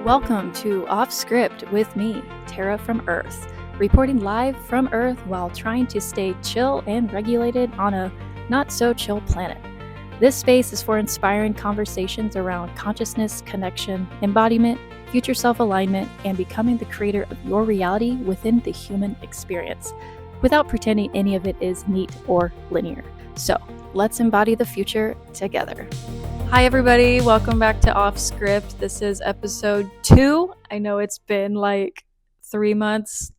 Welcome to Off Script with me, Tara from Earth, reporting live from Earth while trying to stay chill and regulated on a not-so-chill planet. This space is for inspiring conversations around consciousness, connection, embodiment, future self-alignment, and becoming the creator of your reality within the human experience, without pretending any of it is neat or linear. So, let's embody the future together. Hi everybody, welcome back to Off Script. This is episode 2. I know it's been like 3 months,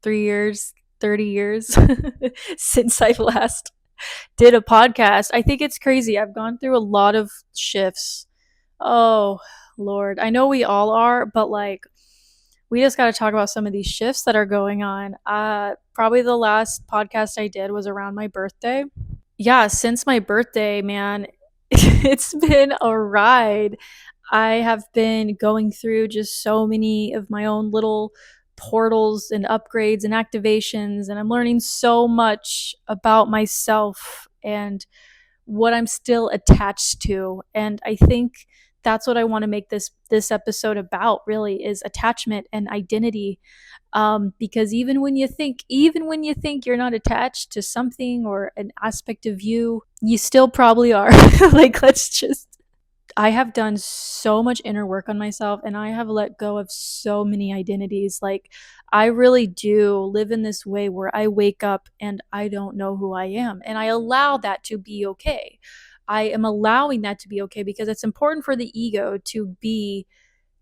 3 years, 30 years since I last did a podcast. I think it's crazy. I've gone through a lot of shifts. Oh, Lord. I know we all are, but like we just got to talk about some of these shifts that are going on. Probably the last podcast I did was around my birthday. Yeah, since my birthday, man, it's been a ride. I have been going through just so many of my own little portals and upgrades and activations, and I'm learning so much about myself and what I'm still attached to. And I think that's what I want to make this episode about, really, is attachment and identity. Because even when you think you're not attached to something or an aspect of you, you still probably are. Like, I have done so much inner work on myself, and I have let go of so many identities. Like, I really do live in this way where I wake up and I don't know who I am, and I allow that to be okay. I am allowing that to be okay because it's important for the ego to be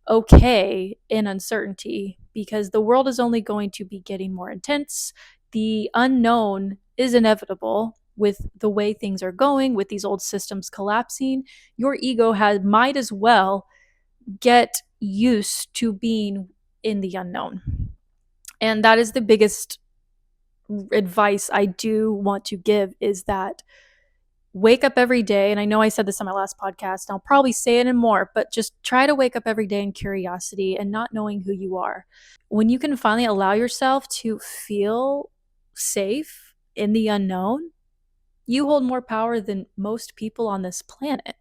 okay in uncertainty, because the world is only going to be getting more intense. The unknown is inevitable with the way things are going, with these old systems collapsing. Your ego might as well get used to being in the unknown. And that is the biggest advice I do want to give, is that wake up every day. And I know I said this on my last podcast, and I'll probably say it in more, but just try to wake up every day in curiosity and not knowing who you are. When you can finally allow yourself to feel safe in the unknown, you hold more power than most people on this planet.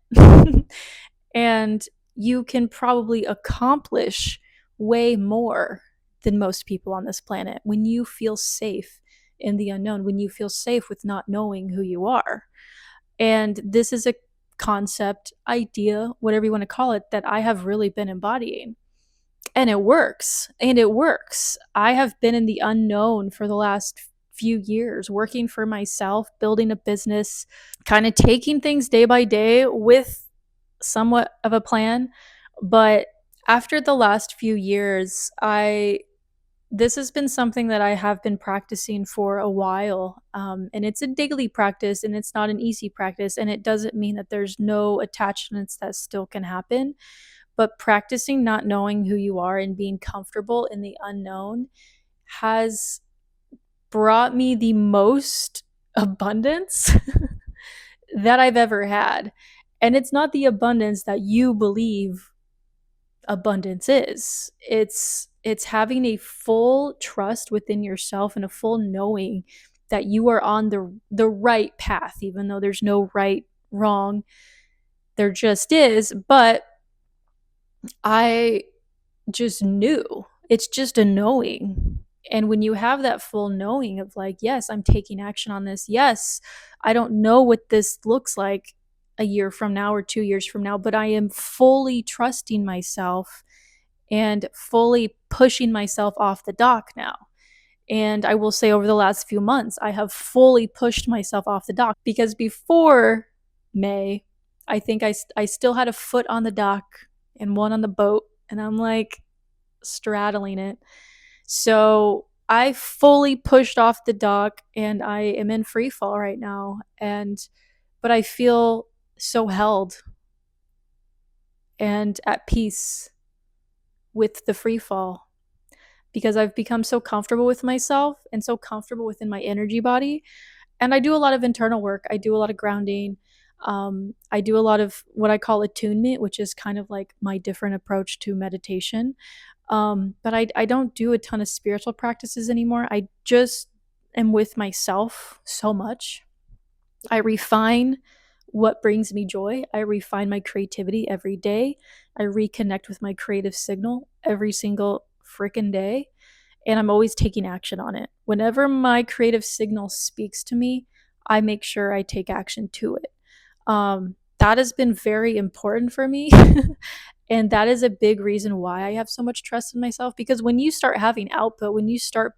And you can probably accomplish way more than most people on this planet when you feel safe in the unknown, when you feel safe with not knowing who you are. And this is a concept, idea, whatever you want to call it, that I have really been embodying. And it works. And it works. I have been in the unknown for the last few years, working for myself, building a business, kind of taking things day by day with somewhat of a plan. But after the last few years, this has been something that I have been practicing for a while. And it's a daily practice, and it's not an easy practice. And it doesn't mean that there's no attachments that still can happen. But practicing not knowing who you are and being comfortable in the unknown has brought me the most abundance that I've ever had. And it's not the abundance that you believe abundance is. It's having a full trust within yourself and a full knowing that you are on the right path, even though there's no right, wrong. There just is. But I just knew. It's just a knowing. And when you have that full knowing of like, yes, I'm taking action on this. Yes, I don't know what this looks like a year from now or 2 years from now, but I am fully trusting myself and fully pushing myself off the dock now. And I will say over the last few months, I have fully pushed myself off the dock, because before May, I think I still had a foot on the dock and one on the boat, and I'm like straddling it. So I fully pushed off the dock and I am in free fall right now. But I feel so held and at peace with the free fall, because I've become so comfortable with myself and so comfortable within my energy body. And I do a lot of internal work. I do a lot of grounding. I do a lot of what I call attunement, which is kind of like my different approach to meditation. But I don't do a ton of spiritual practices anymore. I just am with myself so much. I refine what brings me joy. I refine my creativity every day. I reconnect with my creative signal every single freaking day. And I'm always taking action on it. Whenever my creative signal speaks to me, I make sure I take action to it. That has been very important for me. And that is a big reason why I have so much trust in myself, because when you start having output, when you start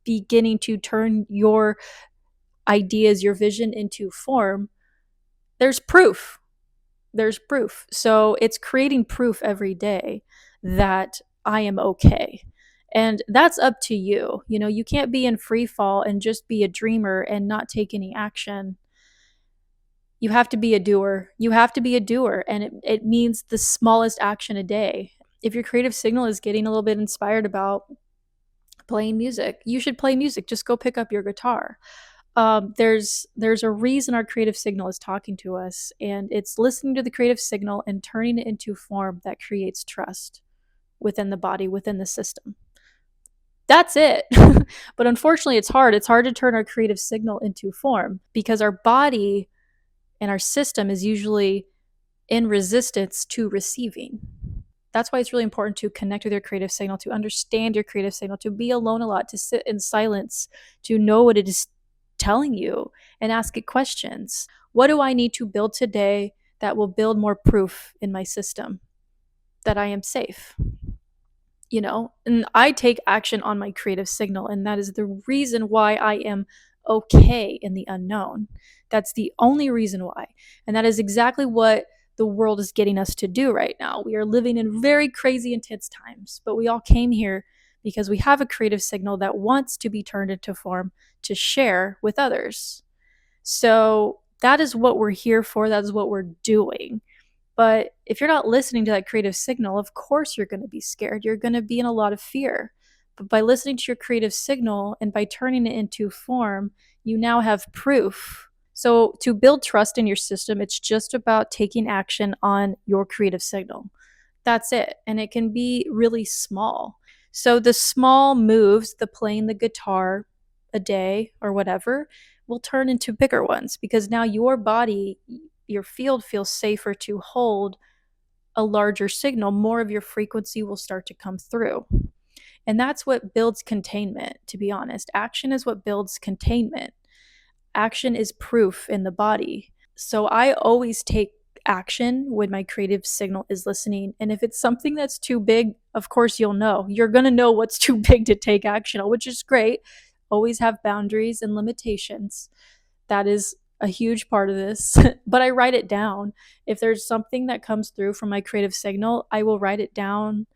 beginning to turn your ideas, your vision into form, there's proof. There's proof. So it's creating proof every day that I am okay. And that's up to you. You know, you can't be in free fall and just be a dreamer and not take any action. You have to be a doer. You have to be a doer. And it means the smallest action a day. If your creative signal is getting a little bit inspired about playing music, you should play music. Just go pick up your guitar. There's a reason our creative signal is talking to us, and it's listening to the creative signal and turning it into form that creates trust within the body, within the system. That's it. But unfortunately, it's hard. It's hard to turn our creative signal into form because our body and our system is usually in resistance to receiving. That's why it's really important to connect with your creative signal, to understand your creative signal, to be alone a lot, to sit in silence, to know what it is telling you and ask it questions. What do I need to build today that will build more proof in my system that I am safe? You know, and I take action on my creative signal, and that is the reason why I am okay in the unknown. That's the only reason why. And that is exactly what the world is getting us to do right now. We are living in very crazy, intense times, but we all came here because we have a creative signal that wants to be turned into form to share with others. So that is what we're here for. That is what we're doing. But if you're not listening to that creative signal, of course you're going to be scared. You're going to be in a lot of fear. But by listening to your creative signal and by turning it into form, you now have proof. So to build trust in your system, it's just about taking action on your creative signal. That's it. And it can be really small. So the small moves, the playing the guitar a day or whatever, will turn into bigger ones because now your body, your field feels safer to hold a larger signal. More of your frequency will start to come through. And that's what builds containment, to be honest. Action is what builds containment. Action is proof in the body. So I always take action when my creative signal is listening. And if it's something that's too big, of course you'll know. You're going to know what's too big to take action on, which is great. Always have boundaries and limitations. That is a huge part of this. But I write it down. If there's something that comes through from my creative signal, I will write it down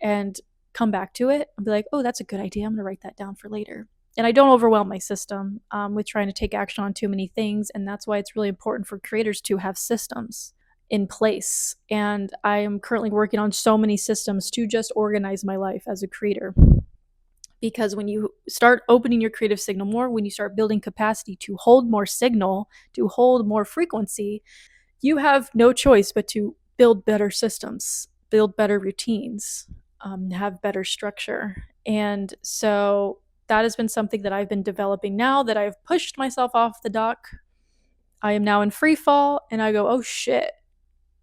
and come back to it and be like, oh, that's a good idea. I'm going to write that down for later. And I don't overwhelm my system with trying to take action on too many things. And that's why it's really important for creators to have systems in place. And I am currently working on so many systems to just organize my life as a creator. Because when you start opening your creative signal more, when you start building capacity to hold more signal, to hold more frequency, you have no choice but to build better systems, build better routines, have better structure. And so that has been something that I've been developing now that I've pushed myself off the dock. I am now in free fall, and I go, oh shit,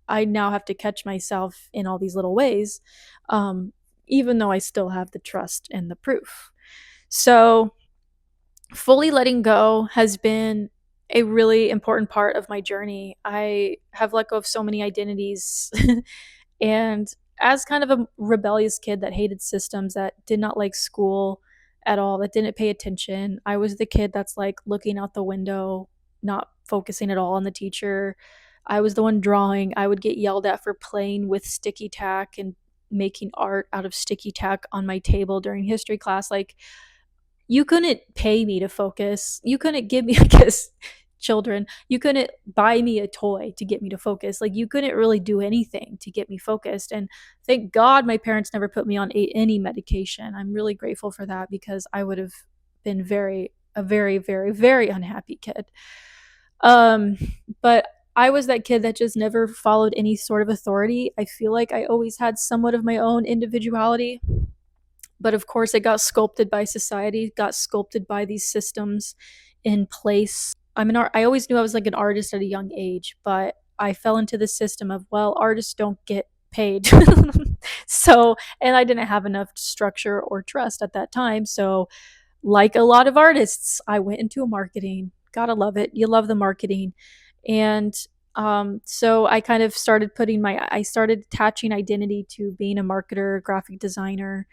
I now have to catch myself in all these little ways, even though I still have the trust and the proof. So fully letting go has been a really important part of my journey. I have let go of so many identities. And as kind of a rebellious kid that hated systems, that did not like school at all, that didn't pay attention, I was the kid that's like looking out the window, not focusing at all on the teacher. I was the one drawing. I would get yelled at for playing with sticky tack and making art out of sticky tack on my table during history class. Like, you couldn't pay me to focus. You couldn't give me, I guess, children, you couldn't buy me a toy to get me to focus. Like, you couldn't really do anything to get me focused. And thank God my parents never put me on any medication. I'm really grateful for that because I would have been a very, very, very unhappy kid. But I was that kid that just never followed any sort of authority. I feel like I always had somewhat of my own individuality. But of course, it got sculpted by society, got sculpted by these systems in place. I always knew I was like an artist at a young age, but I fell into the system of, well, artists don't get paid. So, and I didn't have enough structure or trust at that time. So, like a lot of artists, I went into marketing. Gotta love it. You love the marketing. And so I kind of started I started attaching identity to being a marketer, graphic designer,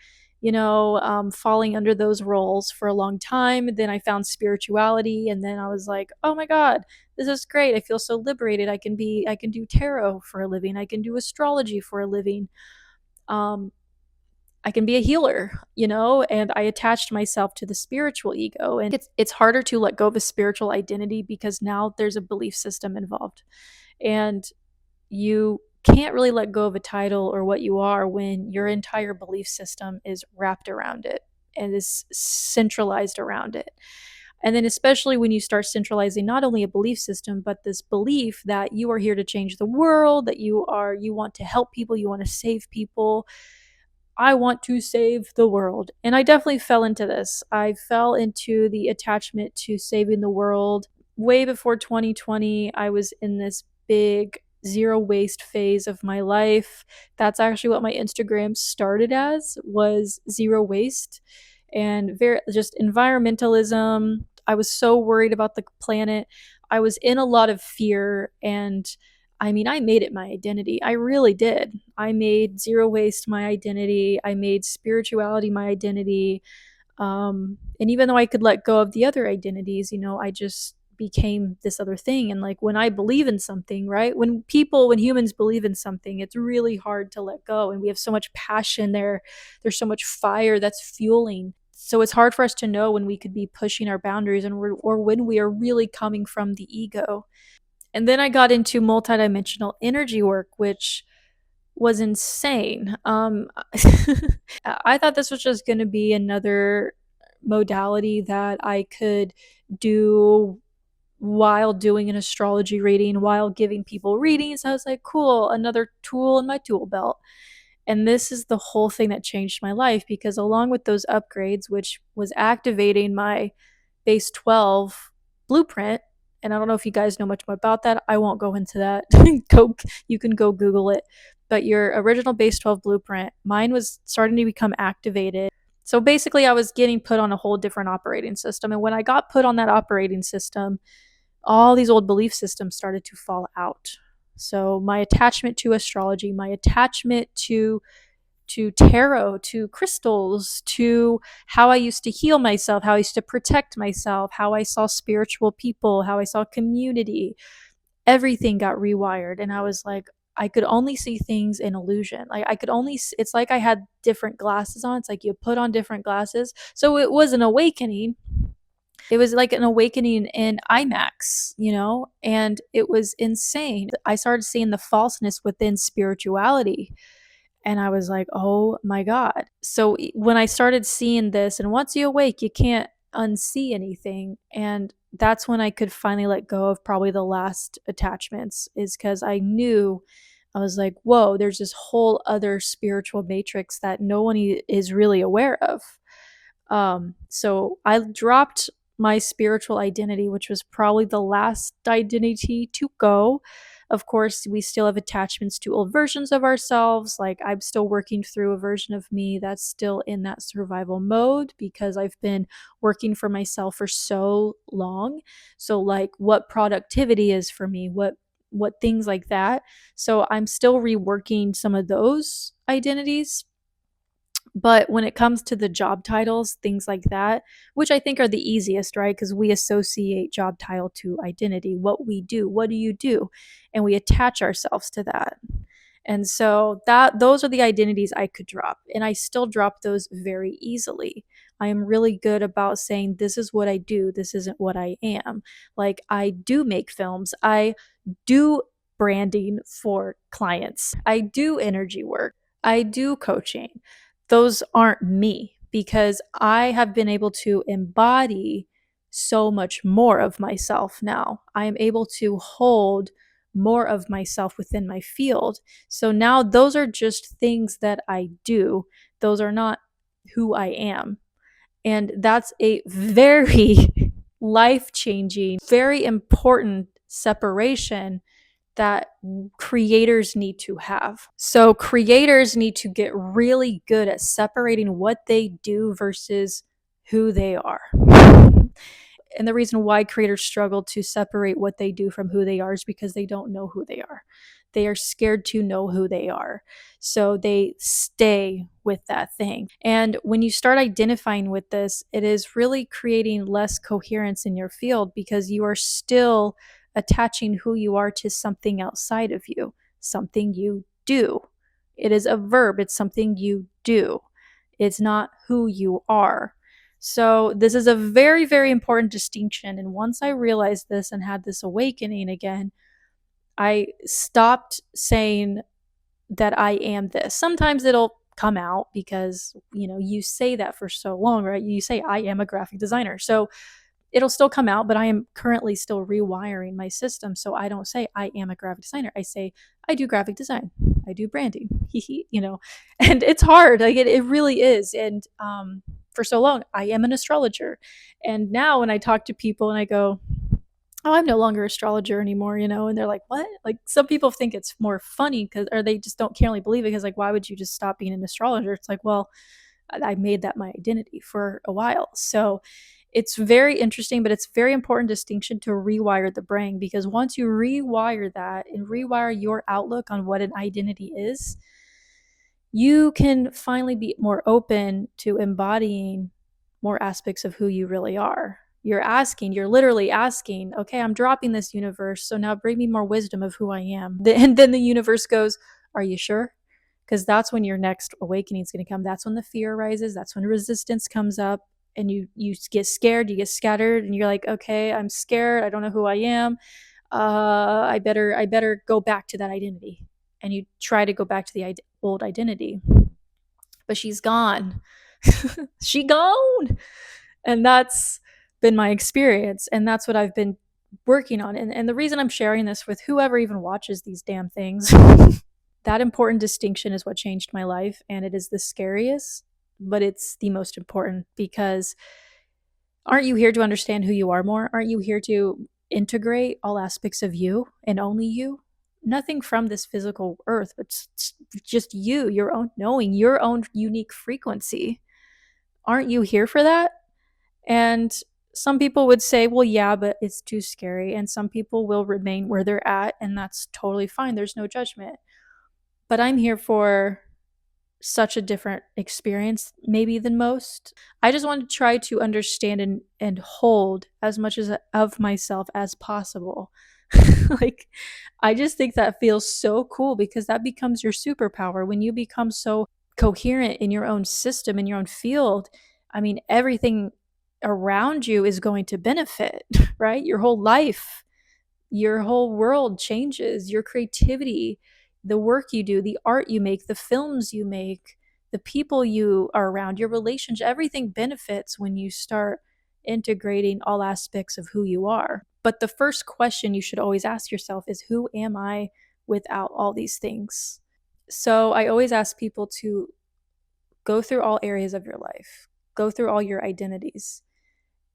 falling under those roles for a long time. Then I found spirituality, and then I was like, oh my God, this is great. I feel so liberated. I can do tarot for a living. I can do astrology for a living. Um, I can be a healer, and I attached myself to the spiritual ego. And it's harder to let go of a spiritual identity because now there's a belief system involved. And you can't really let go of a title or what you are when your entire belief system is wrapped around it and is centralized around it. And then, especially when you start centralizing not only a belief system, but this belief that you are here to change the world, that you want to help people, you want to save people. I want to save the world. And I definitely fell into this. I fell into the attachment to saving the world. Way before 2020, I was in this big zero waste phase of my life. That's actually what my Instagram started as, was zero waste and very just environmentalism. I was so worried about the planet. I was in a lot of fear, and I mean, I made it my identity. I really did. I made zero waste my identity. I made spirituality my identity. And even though I could let go of the other identities, I just became this other thing. And like when I believe in something, right? When humans believe in something, it's really hard to let go. And we have so much passion there. There's so much fire that's fueling. So it's hard for us to know when we could be pushing our boundaries or when we are really coming from the ego. And then I got into multidimensional energy work, which was insane. I thought this was just going to be another modality that I could do while doing an astrology reading, while giving people readings. I was like, cool, another tool in my tool belt. And this is the whole thing that changed my life, because along with those upgrades, which was activating my base 12 blueprint, and I don't know if you guys know much more about that. I won't go into that. You can go Google it. But your original base 12 blueprint, mine was starting to become activated. So basically, I was getting put on a whole different operating system. And when I got put on that operating system, all these old belief systems started to fall out. So my attachment to astrology, my attachment to tarot, to crystals, to how I used to heal myself, how I used to protect myself, how I saw spiritual people, how I saw community. Everything got rewired. And I was like, I could only see things in illusion. Like I could only, it's like I had different glasses on. It's like you put on different glasses. So it was an awakening. It was like an awakening in IMAX, and it was insane. I started seeing the falseness within spirituality. And I was like, oh my God. So when I started seeing this, and once you awake, you can't unsee anything. And that's when I could finally let go of probably the last attachments, is because I knew, I was like, whoa, there's this whole other spiritual matrix that no one is really aware of. So I dropped my spiritual identity, which was probably the last identity to go. Of course, we still have attachments to old versions of ourselves. Like I'm still working through a version of me that's still in that survival mode because I've been working for myself for so long. So like what productivity is for me, what things like that. So I'm still reworking some of those identities. But when it comes to the job titles, things like that, which I think are the easiest, right? Because we associate job title to identity, what we do, what do you do? And we attach ourselves to that. And so those are the identities I could drop. And I still drop those very easily. I am really good about saying, this is what I do, this isn't what I am. Like I do make films, I do branding for clients, I do energy work, I do coaching. Those aren't me because I have been able to embody so much more of myself now. I am able to hold more of myself within my field. So now those are just things that I do. Those are not who I am. And that's a very life-changing, very important separation that creators need to have. So creators need to get really good at separating what they do versus who they are. And the reason why creators struggle to separate what they do from who they are is because they don't know who they are. They are scared to know who they are. So they stay with that thing. And when you start identifying with this, it is really creating less coherence in your field because you are still attaching who you are to something outside of you, something you do. It is a verb, it's something you do. It's not who you are. So, this is a very, very important distinction. And once I realized this and had this awakening again, I stopped saying that I am this. Sometimes it'll come out because, you say that for so long, right? You say, I am a graphic designer. So, it'll still come out, but I am currently still rewiring my system. So I don't say I am a graphic designer. I say I do graphic design. I do branding. And it's hard. Like it really is. And for so long, I am an astrologer. And now when I talk to people and I go, oh, I'm no longer an astrologer anymore, and they're like, what? Like some people think it's more funny or they just don't can't really believe it because like, why would you just stop being an astrologer? It's like, well, I made that my identity for a while. So it's very interesting, but it's very important distinction to rewire the brain because once you rewire that and rewire your outlook on what an identity is, you can finally be more open to embodying more aspects of who you really are. You're literally asking, okay, I'm dropping this universe, so now bring me more wisdom of who I am. And then the universe goes, are you sure? Because that's when your next awakening is going to come. That's when the fear arises. That's when resistance comes up and you get scared, you get scattered, and you're like, okay, I'm scared. I don't know who I am. I better go back to that identity. And you try to go back to the old identity, but she's gone. She gone. And that's been my experience. And that's what I've been working on. And the reason I'm sharing this with whoever even watches these damn things, that important distinction is what changed my life. And it is the scariest, but it's the most important because aren't you here to understand who you are more? Aren't you here to integrate all aspects of you and only you? Nothing from this physical earth, but just you, your own knowing, your own unique frequency. Aren't you here for that? And some people would say, well, yeah, but it's too scary. And some people will remain where they're at, and that's totally fine. There's no judgment. But I'm here for such a different experience, maybe than most. I just want to try to understand and hold as much of myself as possible. Like, I just think that feels so cool because that becomes your superpower when you become so coherent in your own system, in your own field. I mean, everything around you is going to benefit, right? Your whole life, your whole world changes, your creativity, the work you do, the art you make, the films you make, the people you are around, your relationship, everything benefits when you start integrating all aspects of who you are. But the first question you should always ask yourself is, who am I without all these things? So I always ask people to go through all areas of your life, go through all your identities,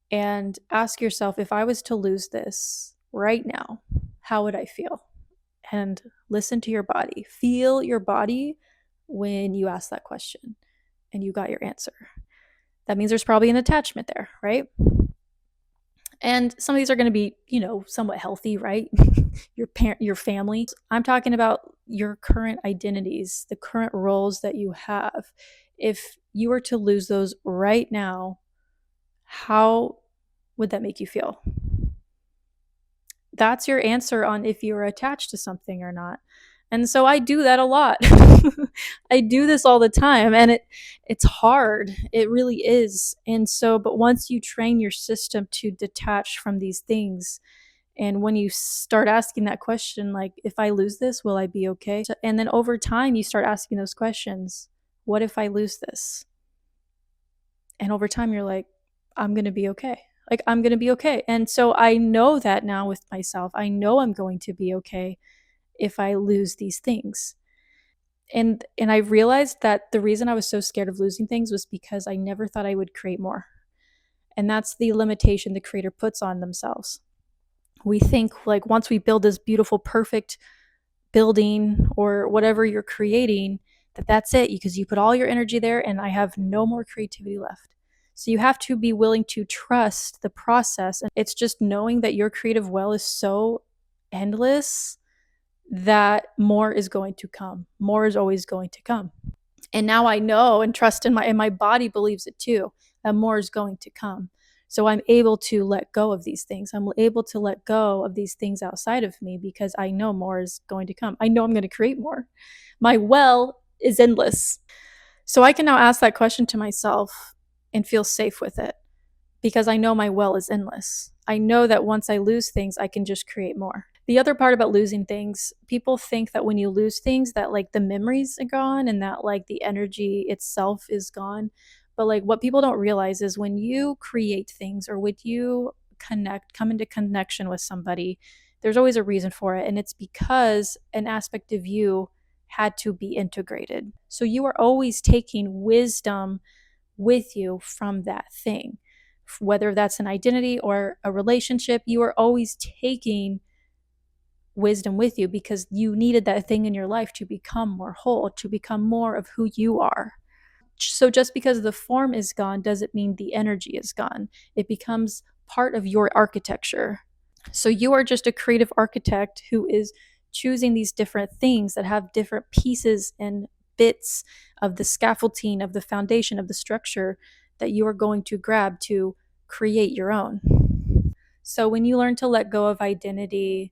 and ask yourself, if I was to lose this right now, how would I feel? And listen to your body. Feel your body when you ask that question and you got your answer. That means there's probably an attachment there, right? And some of these are going to be, somewhat healthy, right? Your parent, your family. I'm talking about your current identities, the current roles that you have. If you were to lose those right now, how would that make you feel? That's your answer on if you're attached to something or not. And so I do that a lot. I do this all the time, and it's hard. It really is. And so, but once you train your system to detach from these things, and when you start asking that question, like, if I lose this, will I be okay? And then over time, you start asking those questions. What if I lose this? And over time, you're like, I'm going to be okay. Like, I'm going to be okay. And so I know that now with myself. I know I'm going to be okay if I lose these things. And I realized that the reason I was so scared of losing things was because I never thought I would create more. And that's the limitation the creator puts on themselves. We think like once we build this beautiful, perfect building or whatever you're creating, that's it, because you put all your energy there and I have no more creativity left. So you have to be willing to trust the process. And it's just knowing that your creative well is so endless that more is going to come. More is always going to come. And now I know and trust in my body believes it too, that more is going to come. So I'm able to let go of these things. I'm able to let go of these things outside of me because I know more is going to come. I know I'm going to create more. My well is endless. So I can now ask that question to myself and feel safe with it because I know my well is endless. I know that once I lose things, I can just create more. The other part about losing things, people think that when you lose things that like the memories are gone and that like the energy itself is gone. But like what people don't realize is when you create things or when you come into connection with somebody, there's always a reason for it. And it's because an aspect of you had to be integrated. So you are always taking wisdom with you from that thing. Whether that's an identity or a relationship, you are always taking wisdom with you because you needed that thing in your life to become more whole, to become more of who you are. So just because the form is gone doesn't mean the energy is gone. It becomes part of your architecture. So you are just a creative architect who is choosing these different things that have different pieces and bits of the scaffolding, of the foundation, of the structure that you are going to grab to create your own. So when you learn to let go of identity,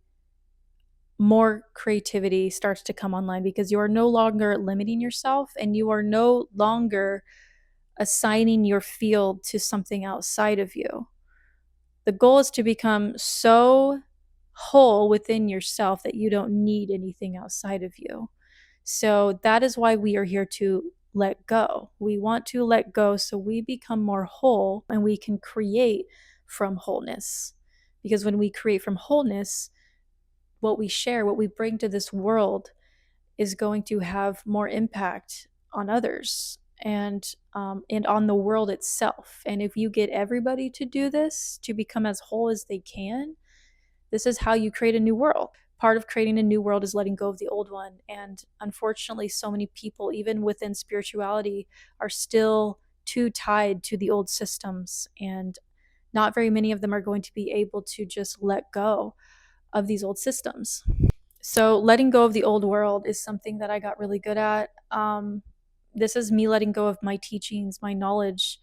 more creativity starts to come online because you are no longer limiting yourself and you are no longer assigning your field to something outside of you. The goal is to become so whole within yourself that you don't need anything outside of you. So that is why we are here to let go. We want to let go so we become more whole and we can create from wholeness. Because when we create from wholeness, what we share, what we bring to this world is going to have more impact on others and on the world itself. And if you get everybody to do this, to become as whole as they can, this is how you create a new world. Part of creating a new world is letting go of the old one. And unfortunately, so many people, even within spirituality, are still too tied to the old systems. And not very many of them are going to be able to just let go of these old systems. So letting go of the old world is something that I got really good at. This is me letting go of my teachings, my knowledge,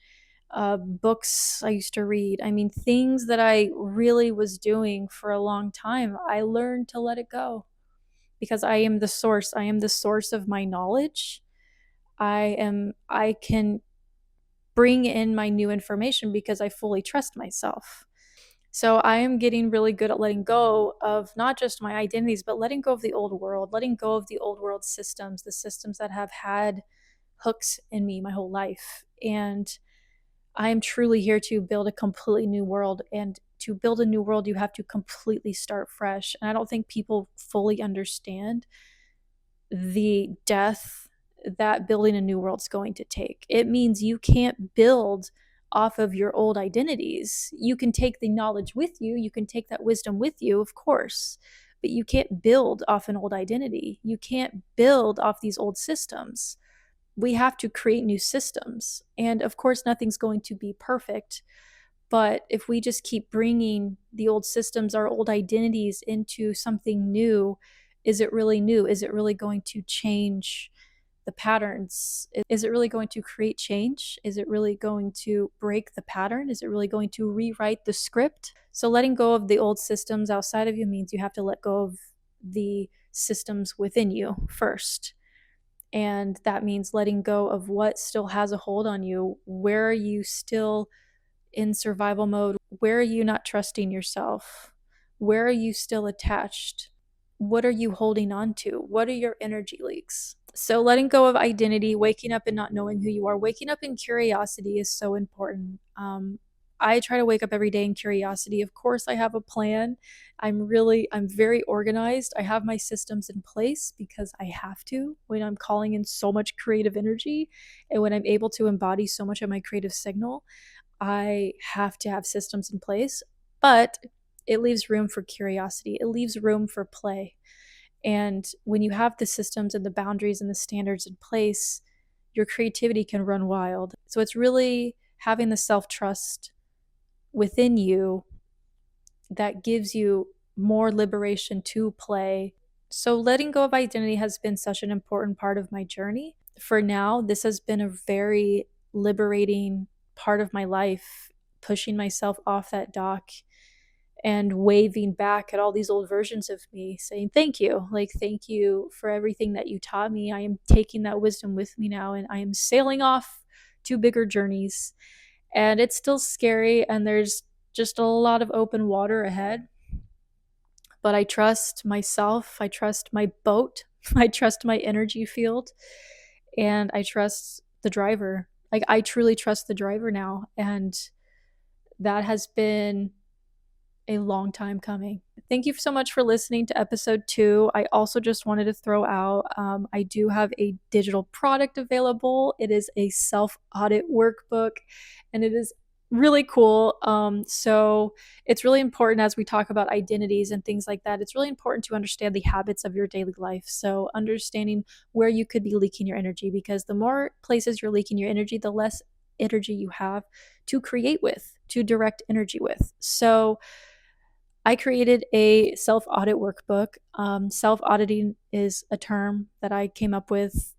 books I used to read. I mean, things that I really was doing for a long time. I learned to let it go because I am the source. I am the source of my knowledge. I can bring in my new information because I fully trust myself. So I am getting really good at letting go of not just my identities, but letting go of the old world, letting go of the old world systems, the systems that have had hooks in me my whole life. And I am truly here to build a completely new world. And to build a new world, you have to completely start fresh. And I don't think people fully understand the death that building a new world is going to take. It means you can't build off of your old identities. You can take the knowledge with you, you can take that wisdom with you, of course, but you can't build off an old identity. You can't build off these old systems. We have to create new systems. And of course, nothing's going to be perfect. But if we just keep bringing the old systems, our old identities into something new, is it really new? Is it really going to change the patterns? Is it really going to create change? Is it really going to break the pattern? Is it really going to rewrite the script? So letting go of the old systems outside of you means you have to let go of the systems within you first. And that means letting go of what still has a hold on you. Where are you still in survival mode? Where are you not trusting yourself? Where are you still attached? What are you holding on to? What are your energy leaks? So, letting go of identity, waking up and not knowing who you are, waking up in curiosity is so important. I try to wake up every day in curiosity. Of course, I have a plan. I'm very organized. I have my systems in place because I have to when I'm calling in so much creative energy and when I'm able to embody so much of my creative signal. I have to have systems in place, but it leaves room for curiosity. It leaves room for play. And when you have the systems and the boundaries and the standards in place, your creativity can run wild. So it's really having the self trust within you that gives you more liberation to play. So letting go of identity has been such an important part of my journey. For now, this has been a very liberating part of my life, pushing myself off that dock and waving back at all these old versions of me, saying, thank you. Like, thank you for everything that you taught me. I am taking that wisdom with me now, and I am sailing off to bigger journeys. And it's still scary, and there's just a lot of open water ahead. But I trust myself. I trust my boat. I trust my energy field. And I trust the driver. Like, I truly trust the driver now. And that has been a long time coming. Thank you so much for listening to episode 2. I also just wanted to throw out I do have a digital product available. It is a self audit workbook, and it is really cool. So it's really important as we talk about identities and things like that. It's really important to understand the habits of your daily life. So understanding where you could be leaking your energy, because the more places you're leaking your energy, the less energy you have to create with, to direct energy with. So I created a self audit workbook. Self auditing is a term that I came up with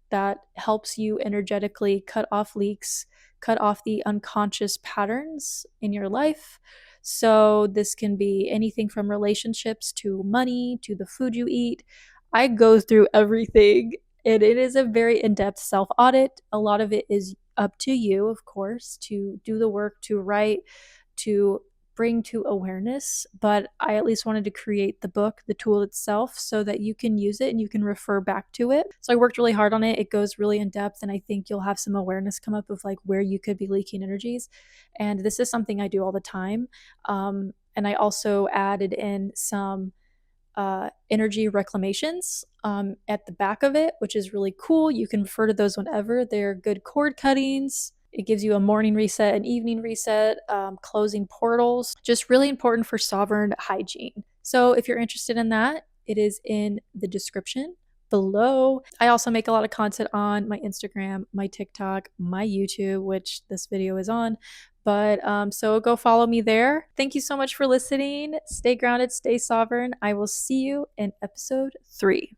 that helps you energetically cut off leaks, cut off the unconscious patterns in your life. So, this can be anything from relationships to money to the food you eat. I go through everything, and it is a very in depth self audit. A lot of it is up to you, of course, to do the work, to write, to bring to awareness, but I at least wanted to create the book, the tool itself, so that you can use it and you can refer back to it. So I worked really hard on it. It goes really in depth, and I think you'll have some awareness come up of like where you could be leaking energies. And this is something I do all the time. And I also added in some energy reclamations at the back of it, which is really cool. You can refer to those whenever. They're good cord cuttings. It gives you a morning reset, an evening reset, closing portals. Just really important for sovereign hygiene. So if you're interested in that, it is in the description below. I also make a lot of content on my Instagram, my TikTok, my YouTube, which this video is on. But so go follow me there. Thank you so much for listening. Stay grounded, stay sovereign. I will see you in episode 3.